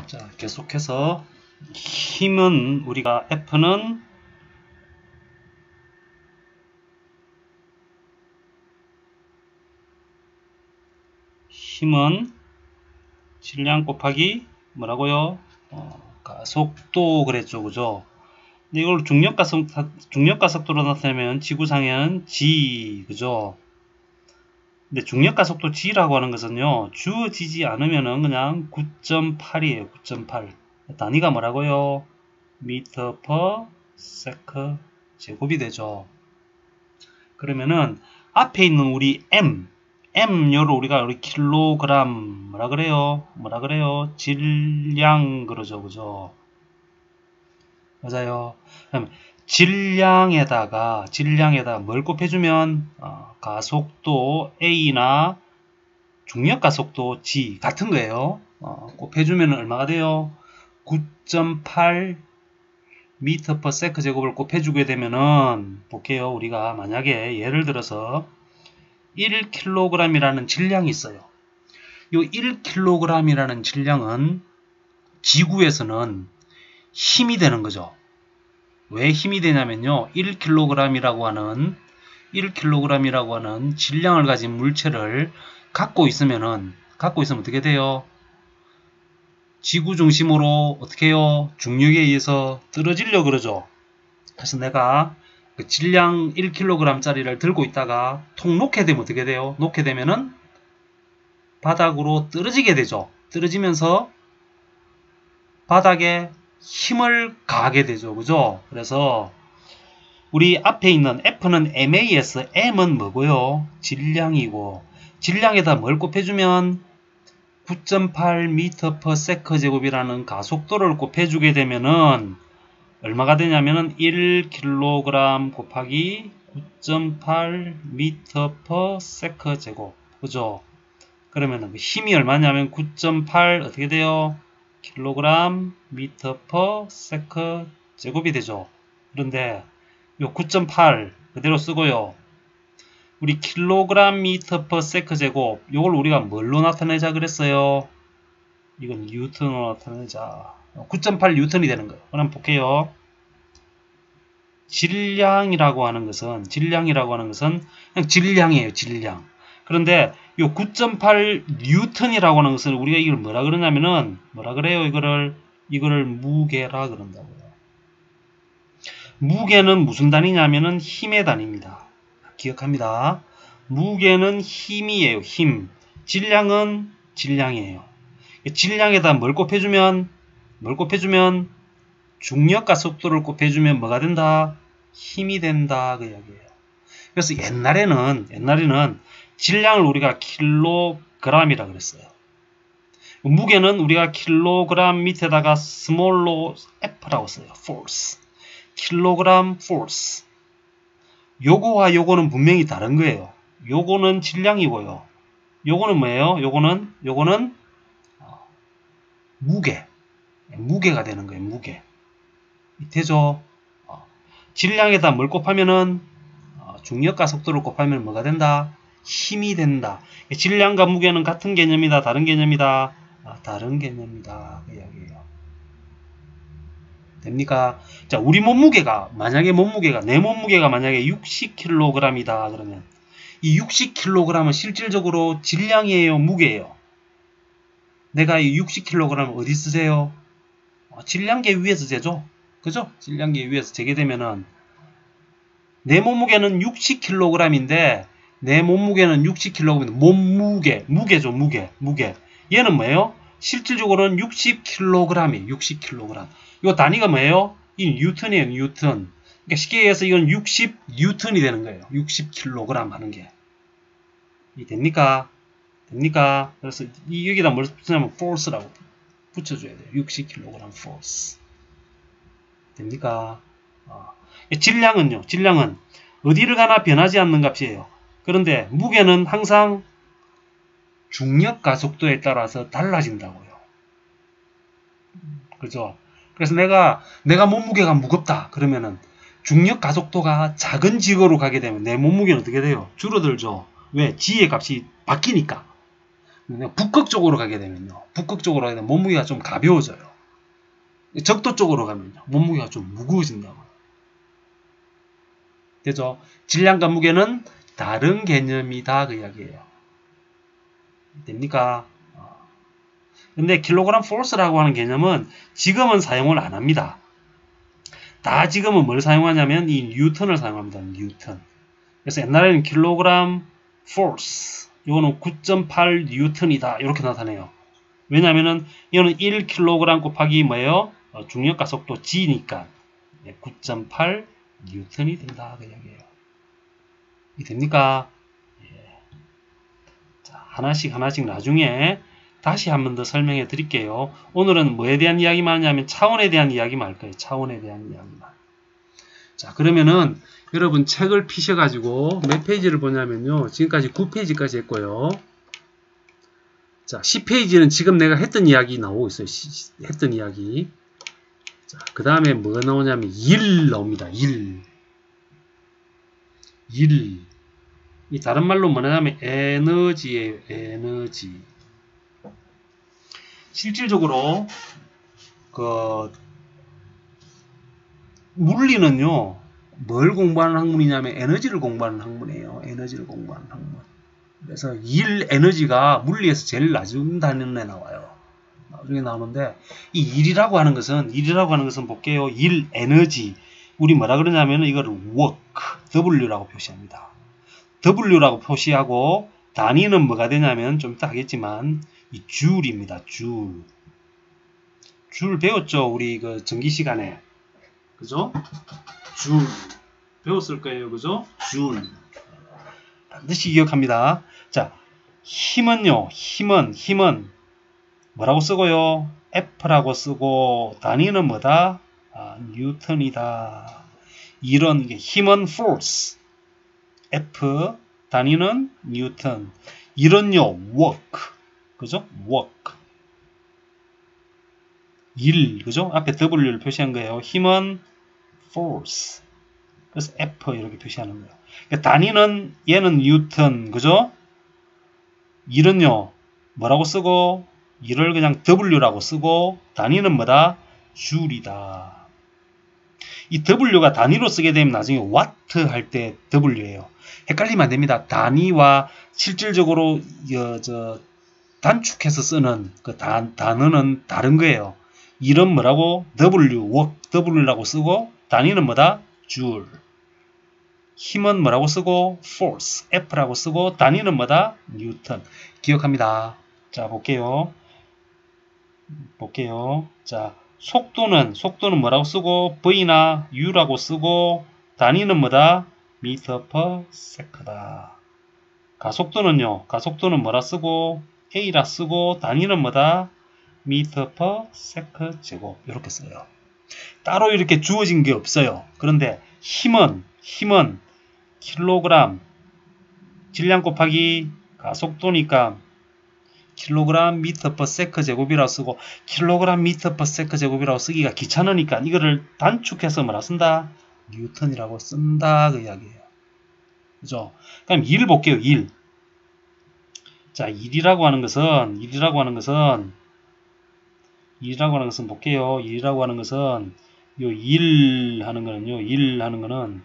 자, 계속해서 힘은 우리가 F는 질량 곱하기 뭐라고요? 가속도 그랬죠, 그죠? 근데 이걸 중력가속도로 나타내면 지구상에는 G, 그죠? 근데 중력가속도 G라고 하는 것은요, 주어지지 않으면은 그냥 9.8이에요, 9.8. 단위가 뭐라고요? 미터 퍼 세컨 제곱이 되죠. 그러면은 앞에 있는 우리 M요를 우리가 킬로그램 뭐라 그래요? 질량 그러죠, 그죠? 맞아요. 그럼 질량에다가 뭘 곱해주면 가속도 A나 중력가속도 G 같은 거예요. 곱해주면 얼마가 돼요? 9.8 미터 퍼 세컨 제곱을 곱해주게 되면은 볼게요. 우리가 만약에 예를 들어서 1kg이라는 질량이 있어요. 이 1kg이라는 질량은 지구에서는 힘이 되는 거죠. 왜 힘이 되냐면요. 1kg이라고 하는 질량을 가진 물체를 갖고 있으면 어떻게 돼요? 지구 중심으로 어떻게 해요? 중력에 의해서 떨어지려고 그러죠. 그래서 내가 그 질량 1kg짜리를 들고 있다가 통 놓게 되면 어떻게 돼요? 놓게 되면은 바닥으로 떨어지게 되죠. 떨어지면서 바닥에 힘을 가하게 되죠. 그죠? 그래서 우리 앞에 있는 F는 MAS, M은 뭐고요? 질량이고, 질량에다 뭘 곱해주면 9.8 미터 퍼 세컨 제곱이라는 가속도를 곱해주게 되면은 얼마가 되냐면은 1kg 곱하기 9.8 미터 퍼 세컨 제곱. 그죠? 그러면은 힘이 얼마냐면 9.8 어떻게 돼요? 킬로그램 미터 퍼 세컨 제곱이 되죠. 그런데 요 9.8 그대로 쓰고요. 우리 킬로그램 미터 퍼 세컨 제곱 요걸 우리가 뭘로 나타내자 그랬어요? 이건 뉴턴으로 나타내자. 9.8 뉴턴이 되는 거예요. 그럼 볼게요. 질량이라고 하는 것은 그냥 질량이에요. 질량. 그런데 이 9.8 뉴턴이라고 하는 것은 우리가 이걸 뭐라 그러냐면은 뭐라 그래요? 이거를 무게라 그런다고요. 무게는 무슨 단위냐면은 힘의 단위입니다. 기억합니다. 무게는 힘이에요. 힘. 질량은 질량이에요. 질량에다 뭘 곱해주면 중력과 속도를 곱해주면 뭐가 된다? 힘이 된다 그 이야기예요. 그래서 옛날에는 질량을 우리가 킬로그램이라 그랬어요. 무게는 우리가 킬로그램 밑에다가 스몰로 F라고 써요. force. 킬로그램 force. 요거와 요거는 분명히 다른 거예요. 요거는 질량이고요. 요거는 뭐예요? 요거는 무게가 되는 거예요. 무게. 되죠? 질량에다 뭘 곱하면은 중력과 속도를 곱하면 뭐가 된다? 힘이 된다. 질량과 무게는 같은 개념이다. 다른 개념이다. 다른 개념이다. 그 이야기예요. 됩니까? 자, 우리 몸무게가 내 몸무게가 만약에 60kg이다. 그러면 이 60kg은 실질적으로 질량이에요, 무게예요. 내가 이 60kg을 어디 쓰세요? 질량계 위에서 재죠. 그죠? 질량계 위에서 재게 되면은 내 몸무게는 60kg인데 내 몸무게는 60kg인데 무게죠. 무게. 얘는 뭐예요? 실질적으로는 60kg이에요. 60kg. 이 단위가 뭐예요? 이 뉴턴이에요. 뉴턴. 그러니까 쉽게 얘기해서 이건 60뉴턴이 되는 거예요. 60kg 하는 게. 이 됩니까? 그래서 여기다 뭘 붙이냐면 force라고 붙여줘야 돼요. 60kg force. 됩니까? 질량은 어디를 가나 변하지 않는 값이에요. 그런데 무게는 항상 중력 가속도에 따라서 달라진다고요. 그죠? 그래서 내가 몸무게가 무겁다 그러면은 중력 가속도가 작은 지역으로 가게 되면 내 몸무게는 어떻게 돼요? 줄어들죠. 왜? G의 값이 바뀌니까. 북극 쪽으로 가게 되면요. 북극 쪽으로 가게 되면 몸무게가 좀 가벼워져요. 적도 쪽으로 가면요. 몸무게가 좀 무거워진다고. 되죠? 질량과 무게는 다른 개념이다. 그 이야기예요. 됩니까? 근데 킬로그램 포스라고 하는 개념은 지금은 사용을 안 합니다. 다 지금은 뭘 사용하냐면 이 뉴턴을 사용합니다. 뉴턴. 그래서 옛날에는 킬로그램 포스 이거는 9.8 뉴턴이다 이렇게 나타내요. 왜냐하면은 이거는 1kg 곱하기 뭐예요? 중력과 속도 g니까 9.8 뉴턴이 된다 그 얘기예요. 이 됩니까? 예. 자, 하나씩 나중에 다시 한 번 더 설명해 드릴게요. 오늘은 뭐에 대한 이야기만 하냐면 차원에 대한 이야기만 할 거예요. 차원에 대한 이야기만. 자, 그러면은 여러분 책을 피셔가지고 몇 페이지를 보냐면요. 지금까지 9페이지까지 했고요. 자, 10페이지는 지금 내가 했던 이야기 나오고 있어요. 했던 이야기. 자, 그 다음에 뭐가 나오냐면 일 나옵니다. 일. 이 다른 말로 뭐냐면 에너지예요. 에너지. 실질적으로 그 물리는요. 뭘 공부하는 학문이냐면 에너지를 공부하는 학문이에요. 에너지를 공부하는 학문. 그래서 일 에너지가 물리에서 제일 낮은 단위에 나와요. 나중에 나오는데 이 일이라고 하는 것은 볼게요. 일 에너지. 우리 뭐라 그러냐면 이거를 work, W라고 표시합니다. W라고 표시하고 단위는 뭐가 되냐면 좀 이따 하겠지만 이 줄입니다. 줄 배웠죠? 우리 그 전기 시간에. 그죠? 줄 배웠을 거예요. 그죠? 줄 반드시 기억합니다. 자, 힘은요. 힘은 뭐라고 쓰고요? F라고 쓰고 단위는 뭐다? 뉴턴이다. 이런 게 힘은 force, F 단위는 뉴턴. 이런요 work, 그죠? work. 일, 그죠? 앞에 W를 표시한 거예요. 힘은 force. 그래서 F 이렇게 표시하는 거예요. 그러니까 단위는 얘는 뉴턴, 그죠? 일은요 뭐라고 쓰고 일을 그냥 W라고 쓰고 단위는 뭐다? 줄이다. 이 W가 단위로 쓰게 되면 나중에 와트 할 때 W예요. 헷갈리면 안 됩니다. 단위와 실질적으로 단축해서 쓰는 그 단어는 다른 거예요. 일은 뭐라고? work, W라고 쓰고 단위는 뭐다? 줄. 힘은 뭐라고 쓰고? force, F라고 쓰고 단위는 뭐다? 뉴턴. 기억합니다. 자, 볼게요. 자, 속도는 뭐라고 쓰고? V나 U라고 쓰고 단위는 뭐다? 미터 per sec다. 가속도는 뭐라 쓰고? A라 쓰고 단위는 뭐다? 미터 per sec 제곱. 이렇게 써요. 따로 이렇게 주어진 게 없어요. 그런데 힘은 킬로그램 질량 곱하기 가속도니까 킬로그램 미터 per sec 제곱이라고 쓰고 킬로그램 미터 per sec 제곱이라고 쓰기가 귀찮으니까 이거를 단축해서 뭐라 쓴다? 뉴턴이라고 쓴다 그 이야기예요. 그죠? 그럼 일 볼게요. 일. 자, 일이라고 하는 것은 볼게요. 일이라고 하는 것은 요 일 하는 거는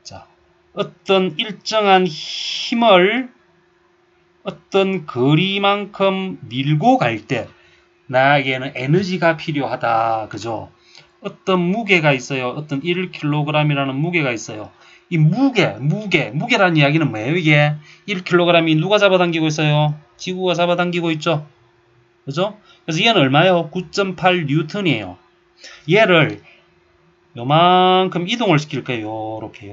자, 어떤 일정한 힘을 어떤 거리만큼 밀고 갈 때 나에게는 에너지가 필요하다. 그죠? 어떤 무게가 있어요. 어떤 1kg이라는 무게가 있어요. 이 무게라는 이야기는 뭐예요? 이게 1kg이 누가 잡아당기고 있어요? 지구가 잡아당기고 있죠. 그죠? 그래서 얘는 얼마예요? 9.8 뉴턴이에요. 얘를 요만큼 이동을 시킬 거예요. 요렇게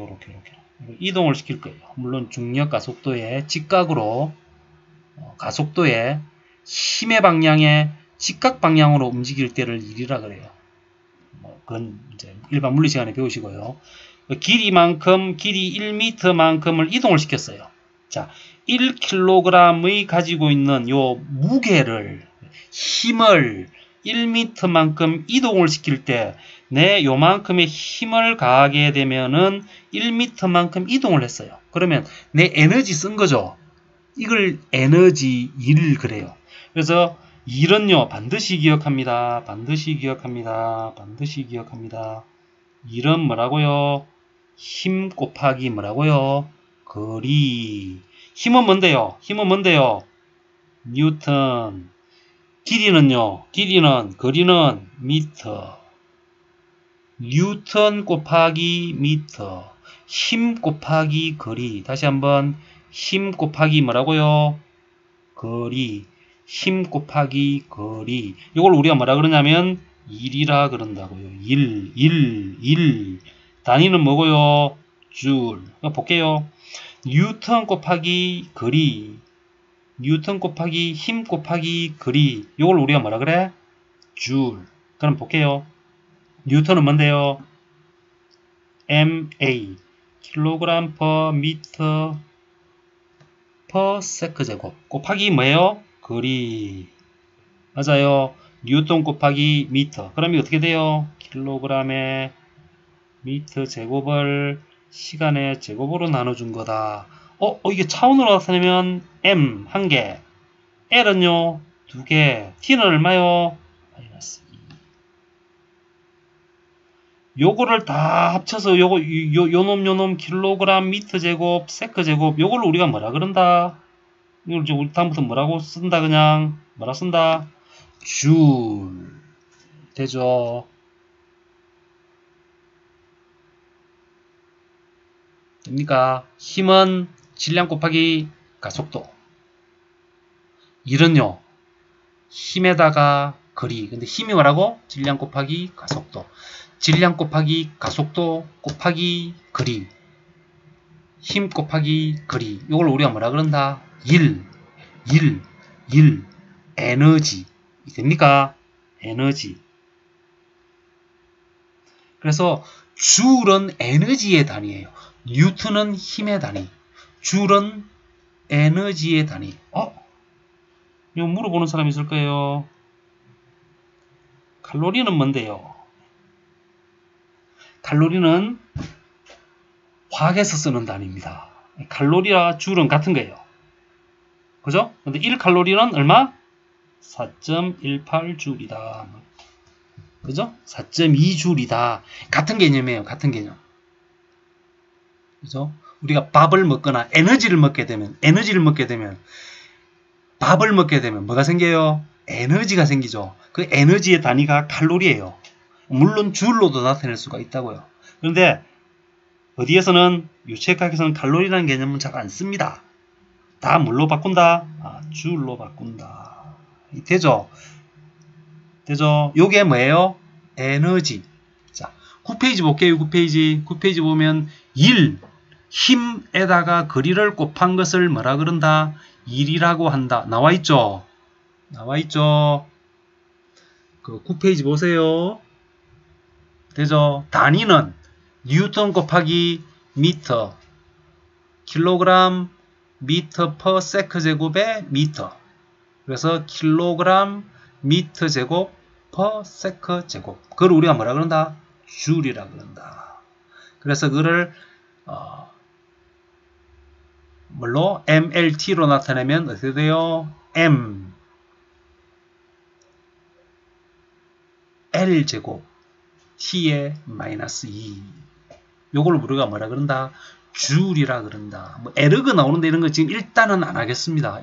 이동을 시킬 거예요. 물론 중력과 속도의 직각으로 가속도의 힘의 방향에 직각 방향으로 움직일 때를 일이라 그래요. 그건 이제 일반 물리 시간에 배우시고요. 길이 1m만큼을 이동을 시켰어요. 자, 1kg의 가지고 있는 요 무게를 힘을 1m만큼 이동을 시킬 때 내 요만큼의 힘을 가하게 되면은 1m만큼 이동을 했어요. 그러면 내 에너지 쓴 거죠. 이걸 에너지 1 그래요. 그래서 1은요 반드시 기억합니다. 반드시 기억합니다. 반드시 기억합니다. 1은 뭐라고요? 힘 곱하기 뭐라고요? 거리. 힘은 뭔데요? 힘은 뭔데요? 뉴턴. 길이는요? 길이는 거리는 미터. 뉴턴 곱하기 미터. 힘 곱하기 거리. 다시 한번 힘 곱하기 뭐라고요? 거리. 힘 곱하기 거리. 이걸 우리가 뭐라 그러냐면 1이라 그런다고요. 1. 단위는 뭐고요? 줄. 볼게요. 뉴턴 곱하기 거리. 뉴턴 곱하기 힘 곱하기 거리. 이걸 우리가 뭐라 그래? 줄. 그럼 볼게요. 뉴턴은 뭔데요? MA. 킬로그램 per 미터 per 세크 제곱. 곱하기 뭐예요? 거리. 맞아요. 뉴턴 곱하기 미터. 그럼 이게 어떻게 돼요? 킬로그램에 미터 제곱을 시간의 제곱으로 나눠준 거다. 이게 차원으로 나타내면 M 1개, L은요 2개, T는 얼마요? 마이너스 2. 요거를 다 합쳐서 요놈 킬로그램 미터 제곱 세크 제곱 요걸 우리가 뭐라 그런다? 이걸 이제 우리 다음부터 뭐라고 쓴다? 그냥 뭐라 쓴다? 줄. 되죠? 됩니까? 힘은 질량 곱하기 가속도. 일은요 힘에다가 거리. 근데 힘이 뭐라고? 질량 곱하기 가속도. 질량 곱하기 가속도 곱하기 거리. 힘 곱하기 거리. 이걸 우리가 뭐라 그런다? 일. 에너지. 됩니까? 에너지. 그래서 줄은 에너지의 단위예요. 뉴턴은 힘의 단위. 줄은 에너지의 단위. 이거 물어보는 사람이 있을 거예요. 칼로리는 뭔데요? 칼로리는 화학에서 쓰는 단위입니다. 칼로리와 줄은 같은 거예요. 그죠? 근데 1칼로리는 얼마? 4.18줄이다. 그죠? 4.2줄이다. 같은 개념이에요. 같은 개념. 그죠? 우리가 밥을 먹거나 에너지를 먹게 되면 밥을 먹게 되면 뭐가 생겨요? 에너지가 생기죠. 그 에너지의 단위가 칼로리예요. 물론 줄로도 나타낼 수가 있다고요. 그런데 어디에서는 유체학에서는 칼로리라는 개념은 잘 안 씁니다. 다 뭘로 바꾼다? 줄로 바꾼다. 되죠? 되죠? 요게 뭐예요? 에너지. 자, 9페이지 볼게요. 9페이지 보면 1, 힘에다가 거리를 곱한 것을 뭐라 그런다? 1이라고 한다. 나와있죠? 나와있죠? 그 9페이지 보세요. 되죠? 단위는 뉴턴 곱하기 미터, 킬로그램 미터 퍼 세크 제곱의 미터. 그래서 킬로그램 미터 제곱 퍼 세크 제곱. 그걸 우리가 뭐라 그런다? 줄이라 그런다. 그래서 그거를 뭘로? MLT로 나타내면 어떻게 돼요? M L 제곱 T의 마이너스 2. 요걸 우리가 뭐라 그런다? 줄이라 그런다. 뭐 에르그 나오는데 이런 거 지금 일단은 안 하겠습니다.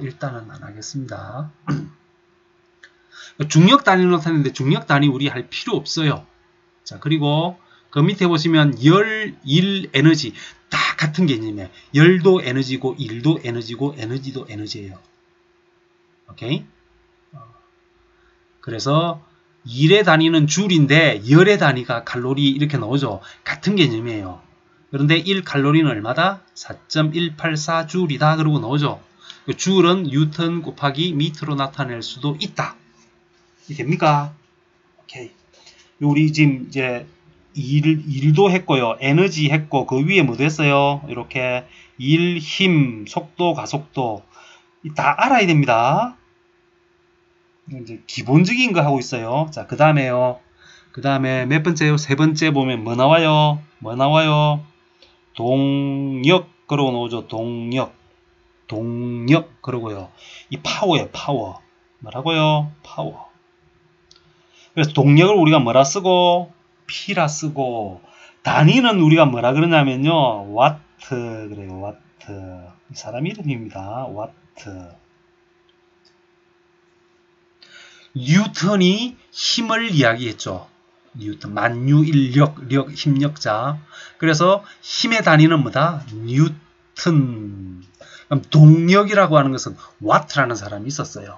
중력 단위로 나타내는데 중력 단위 우리 할 필요 없어요. 자, 그리고 그 밑에 보시면 열, 일, 에너지 다 같은 개념이에요. 열도 에너지고 일도 에너지고 에너지도 에너지예요. 오케이? 그래서 일의 단위는 줄인데 열의 단위가 칼로리 이렇게 나오죠. 같은 개념이에요. 그런데 1칼로리는 얼마다? 4.184줄이다. 그러고 나오죠. 줄은 뉴턴 곱하기 미터로 나타낼 수도 있다. 이게 됩니까? 오케이. 우리 지금 이제 일도 했고요. 에너지 했고 그 위에 뭐도 했어요? 이렇게 일, 힘, 속도, 가속도 다 알아야 됩니다. 이제 기본적인 거 하고 있어요. 자, 그 다음에요. 그 다음에 몇 번째요? 세 번째 보면 뭐 나와요? 동력. 그러고 나오죠. 동력. 동력 그러고요. 이 파워예요. 파워. 뭐라고요? 파워. 그래서 동력을 우리가 뭐라 쓰고 P라 쓰고 단위는 우리가 뭐라 그러냐면요. 와트 그래요. 와트. 사람 이름입니다. 와트. 뉴턴이 힘을 이야기했죠. 뉴턴, 만유인력, 힘력자. 그래서 힘의 단위는 뭐다? 뉴턴. 그럼 동력이라고 하는 것은 와트라는 사람이 있었어요.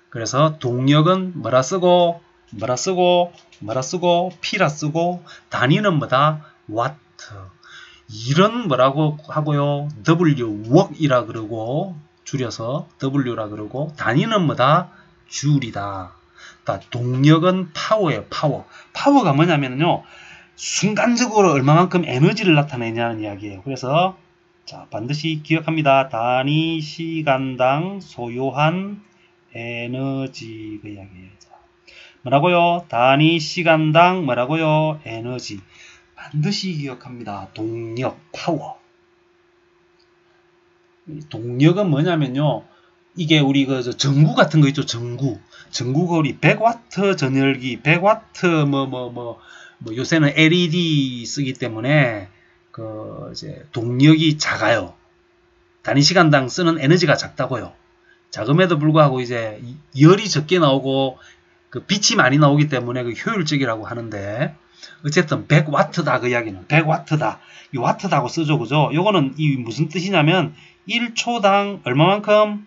그래서 동력은 뭐라 쓰고, 뭐라 쓰고, 뭐라 쓰고, P라 쓰고, 단위는 뭐다? 와트. 이런 뭐라고 하고요? W, work이라 그러고, 줄여서 W라 그러고, 단위는 뭐다? 줄이다. 동력은 파워예요. 파워. 파워가 뭐냐면요. 순간적으로 얼마만큼 에너지를 나타내냐는 이야기예요. 그래서 자 반드시 기억합니다. 단위 시간당 소요한 에너지 그 이야기예요. 자, 뭐라고요? 단위 시간당 뭐라고요? 에너지. 반드시 기억합니다. 동력, 파워. 동력은 뭐냐면요. 이게 우리 그 전구 같은 거 있죠. 전구가 우리 100와트 전열기, 100와트 뭐 요새는 LED 쓰기 때문에 그 이제 동력이 작아요. 단위 시간당 쓰는 에너지가 작다고요. 작음에도 불구하고 이제 열이 적게 나오고 그 빛이 많이 나오기 때문에 그 효율적이라고 하는데 어쨌든 100와트다 그 이야기는 100와트다. 이 와트다고 쓰죠. 그죠? 요거는 이 무슨 뜻이냐면 1초당 얼마만큼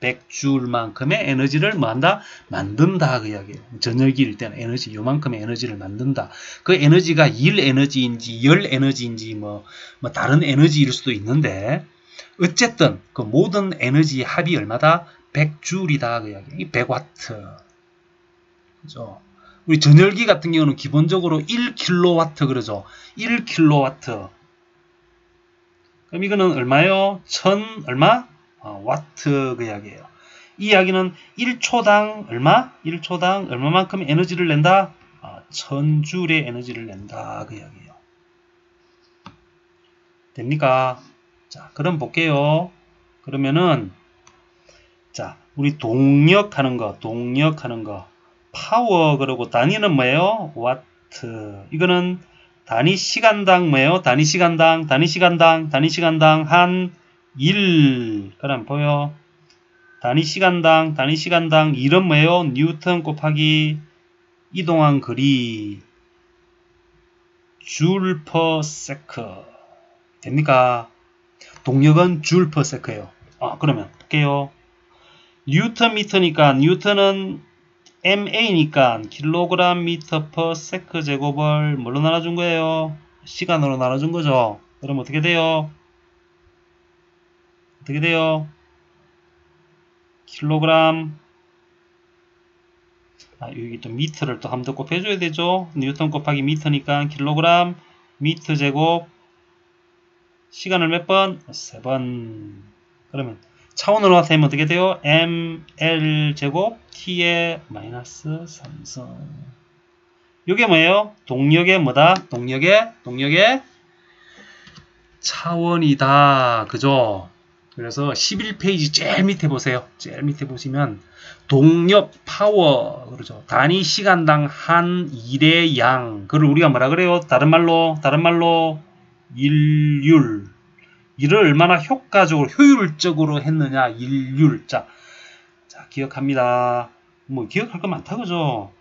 100줄만큼의 에너지를 뭐한다? 만든다 그 이야기예요. 전열기일 때는 에너지 요만큼의 에너지를 만든다. 그 에너지가 일 에너지인지 열 에너지인지 뭐 다른 에너지일 수도 있는데 어쨌든 그 모든 에너지의 합이 얼마다? 100줄이다 그 이야기예요. 이 100와트. 그죠? 우리 전열기 같은 경우는 기본적으로 1kW 그러죠. 1kW. 그럼 이거는 얼마요? 1000 얼마? 와트 그 이야기예요. 이 이야기는 1초당 얼마? 1초당 얼마만큼 에너지를 낸다? 1000줄의 에너지를 낸다 그 이야기예요. 됩니까? 자, 그럼 볼게요. 그러면은 자, 우리 동력하는 거 파워 그러고 단위는 뭐예요? 와트. 이거는 단위 시간당 뭐예요? 단위 시간당 한 1. 그럼 보여. 단위 시간당 일은 뭐예요? 뉴턴 곱하기 이동한 거리 줄 per sec. 됩니까? 동력은 줄 per sec예요. 그러면 볼게요. 뉴턴 미터니까 뉴턴은 MA니까 킬로그램 미터 per sec 제곱을 뭘로 나눠준 거예요? 시간으로 나눠준 거죠. 그럼 어떻게 돼요? 킬로그램. 여기 또 미터를 또 한 번 더 곱해줘야 되죠. 뉴턴 곱하기 미터니까 킬로그램 미터 제곱. 시간을 몇 번? 3번. 그러면 차원으로 나타내면 어떻게 돼요? ml 제곱 t의 마이너스 3성. 이게 뭐예요? 동력의 뭐다? 동력의 차원이다. 그죠? 그래서 11페이지 제일 밑에 보세요. 제일 밑에 보시면 동력 파워 그러죠. 단위 시간당 한 일의 양. 그걸 우리가 뭐라 그래요? 다른 말로 일률. 일을 얼마나 효과적으로 효율적으로 했느냐. 일률. 자 기억합니다. 뭐 기억할 거 많다 그죠?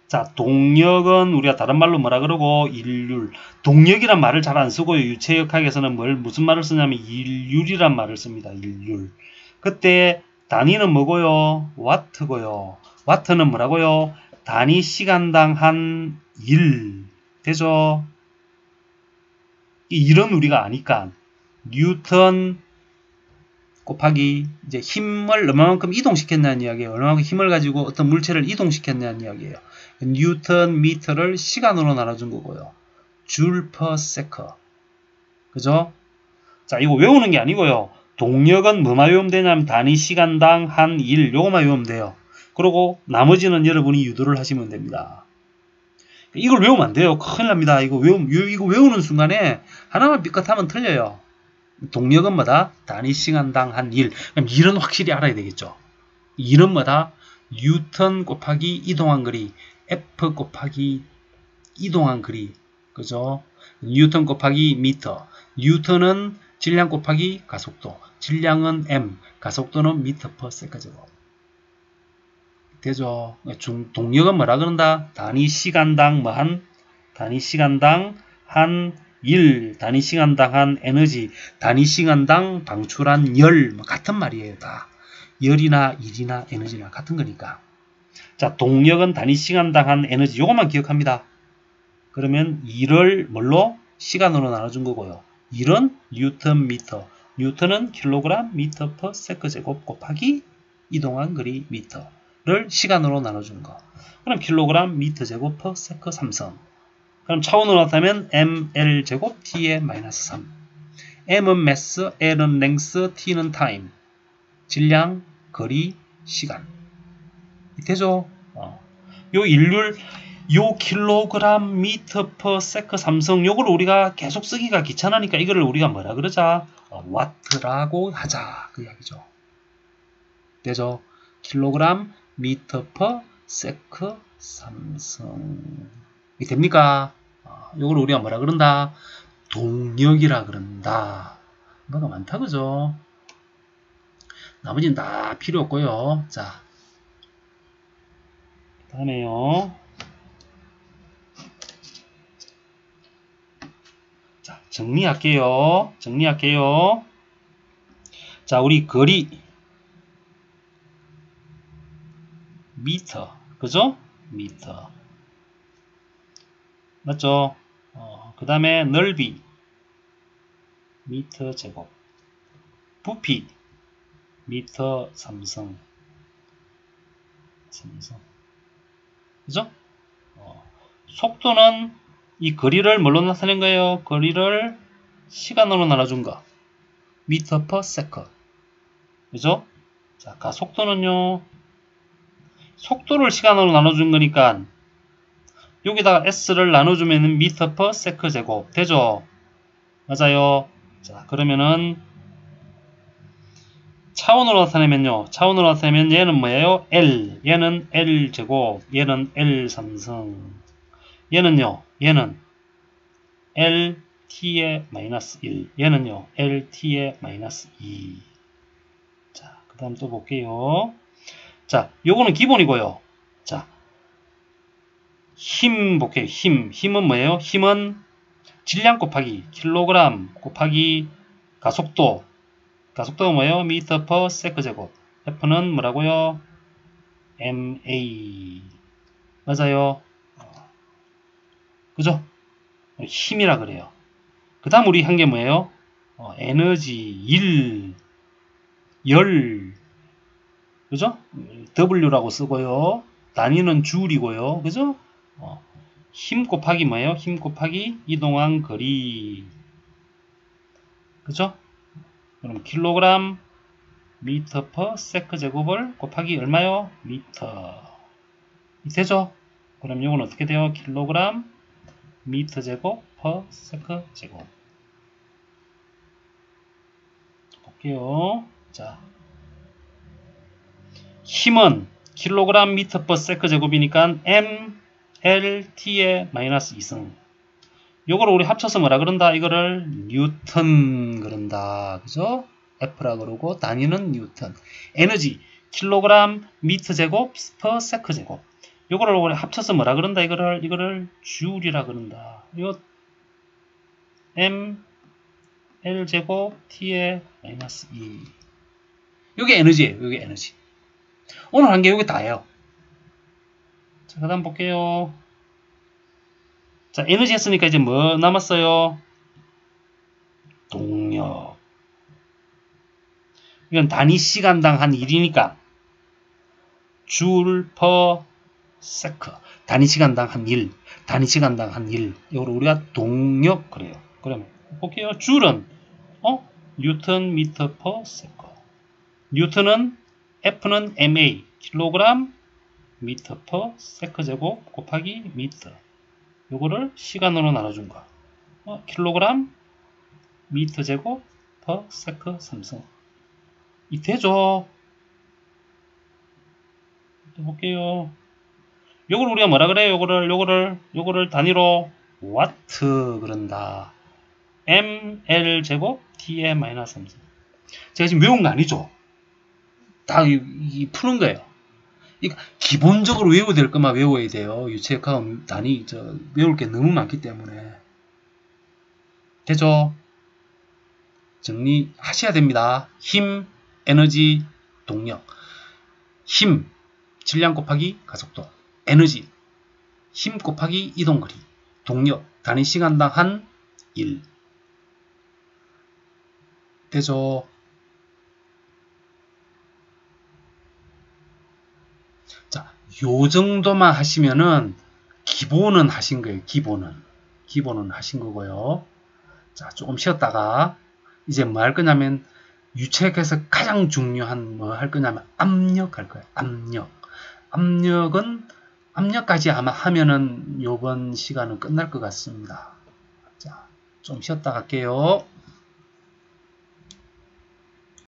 자, 동력은 우리가 다른 말로 뭐라 그러고 일률. 동력이란 말을 잘 안 쓰고요. 유체역학에서는 무슨 말을 쓰냐면 일률이란 말을 씁니다. 일률. 그때 단위는 뭐고요? 와트고요. 와트는 뭐라고요? 단위 시간당 한 일. 되죠? 이 일은 우리가 아니까 뉴턴 곱하기 이제 힘을 얼마만큼 이동시켰냐는 이야기예요. 얼마만큼 힘을 가지고 어떤 물체를 이동시켰냐는 이야기예요. 뉴턴 미터를 시간으로 나눠준 거고요. 줄 per sec. 그죠? 자, 이거 외우는 게 아니고요. 동력은 뭐만 외우면 되냐면 단위 시간당 한 일. 요거만 외우면 돼요. 그리고 나머지는 여러분이 유도를 하시면 됩니다. 이걸 외우면 안 돼요. 큰일 납니다. 이거 외우는 순간에 하나만 삐끗하면 틀려요. 동력은 뭐다? 단위 시간당 한 일. 그럼 일은 확실히 알아야 되겠죠. 일은 뭐다? 뉴턴 곱하기 이동한 거리. F 곱하기 이동한 거리. 그죠? 뉴턴 곱하기 미터. 뉴턴은 질량 곱하기 가속도. 질량은 m. 가속도는 미터 퍼 세컨드 제곱. 되죠? 동력은 뭐라 그런다? 단위 시간당 뭐한? 단위 시간당 한 일, 단위 시간당 한 에너지, 단위 시간당 방출한 열, 뭐 같은 말이에요. 다. 열이나 일이나 에너지나 같은 거니까. 자, 동력은 단위 시간당 한 에너지, 요것만 기억합니다. 그러면 일을 뭘로? 시간으로 나눠준 거고요. 일은 뉴턴 미터, 뉴턴은 킬로그램 미터 퍼 세컨드 제곱 곱하기 이동한 거리 미터를 시간으로 나눠준 거. 그럼 킬로그램 미터 제곱 퍼 세컨드 삼성. 그럼 차원으로 나타내면 ml 제곱 t의 마이너스 3. m은 매스, l은 랭스, t는 타임. 질량, 거리, 시간. 되죠? 요 일률, 요 킬로그램 미터 퍼 세컨드 삼성, 요걸 우리가 계속 쓰기가 귀찮으니까 이거를 우리가 뭐라 그러자? 와트라고 하자. 그 이야기죠. 되죠? 킬로그램 미터 퍼 세컨드 삼성. 이게 됩니까? 요걸 우리가 뭐라 그런다? 동력이라 그런다. 뭐가 많다, 그죠? 나머지는 다 필요 없고요. 자, 그 다음에요. 자, 정리할게요. 자, 우리 거리. 미터. 그죠? 미터. 맞죠? 그 다음에 넓이. 미터 제곱. 부피. 미터 삼성. 그죠? 속도는 이 거리를 뭘로 나타낸 거예요? 거리를 시간으로 나눠준 거. 미터 퍼 세컨드. 그죠? 자, 가속도는요. 속도를 시간으로 나눠준 거니까 여기다가 s를 나눠주면은 미터 퍼 세컨드 제곱 되죠? 맞아요. 자, 그러면은 차원으로 나타내면요. 차원으로 나타내면 얘는 뭐예요? L. 얘는 L 제곱. 얘는 L 삼성. 얘는요. 얘는 LT의 마이너스 1. 얘는요. LT의 마이너스 2. 자, 그 다음 또 볼게요. 자, 요거는 기본이고요. 자, 힘 볼게요. 힘은 뭐예요? 힘은 질량 곱하기 킬로그램 곱하기 가속도. 가속도가 뭐예요? 미터 퍼 세컨드 제곱. F는 뭐라고요? MA. 맞아요. 그죠? 힘이라 그래요. 그 다음 우리 한 게 뭐예요? 에너지, 일, 열. 그죠? W라고 쓰고요. 단위는 줄이고요. 그죠? 힘 곱하기 뭐예요? 힘 곱하기 이동한 거리. 그죠? 그럼 킬로그램 미터 퍼 세컨드 제곱을 곱하기 얼마요? 미터. 되죠? 그럼 이건 어떻게 돼요? 킬로그램 미터 제곱 퍼 세컨드 제곱. 볼게요. 자, 힘은 킬로그램 미터 퍼 세컨드 제곱이니까 m l t의 마이너스 2승. 요거를 우리 합쳐서 뭐라 그런다? 이거를 뉴턴 그런다. 그죠? F라 그러고 단위는 뉴턴. 에너지 킬로그램 미터 제곱 퍼 세컨드 제곱. 요거를 우리 합쳐서 뭐라 그런다? 이거를 줄이라 그런다. 이거 m l 제곱 t의 마이너스 2. 요게 에너지예요. 요게 에너지. 오늘 한 게 요게 다예요. 자, 그 다음 볼게요. 자, 에너지 했으니까 이제 뭐 남았어요? 동력. 이건 단위 시간당 한 1이니까 줄 퍼 세컨. 단위 시간당 한 1. 단위 시간당 한 1. 이걸 우리가 동력 그래요. 그러면 볼게요. 줄은 뉴턴 미터 퍼 세컨. 뉴턴은 F는 MA 킬로그램 미터 퍼 세컨드 제곱 곱하기 미터. 요거를 시간으로 나눠준 거. 킬로그램 미터 제곱 per sec 3승. 이 되죠? 또 볼게요. 요걸 우리가 뭐라 그래요? 요거를 단위로 와트 그런다. ml 제곱 t의 마이너스 3승. 제가 지금 외운 거 아니죠? 다 푸는 거예요. 기본적으로 외워야 될 것만 외워야 돼요. 유체역학은 단위 외울 게 너무 많기 때문에. 되죠? 정리하셔야 됩니다. 힘, 에너지, 동력. 힘, 질량 곱하기 가속도. 에너지, 힘 곱하기 이동거리. 동력, 단위 시간당 한 1. 되죠? 자, 요 정도만 하시면은 기본은 하신 거예요. 기본은 하신 거고요. 자, 조금 쉬었다가 이제 뭐 할 거냐면 유체역에서 가장 중요한 뭐 할 거냐면 압력 할 거예요. 압력까지 아마 하면은 요번 시간은 끝날 것 같습니다. 자, 좀 쉬었다 갈게요.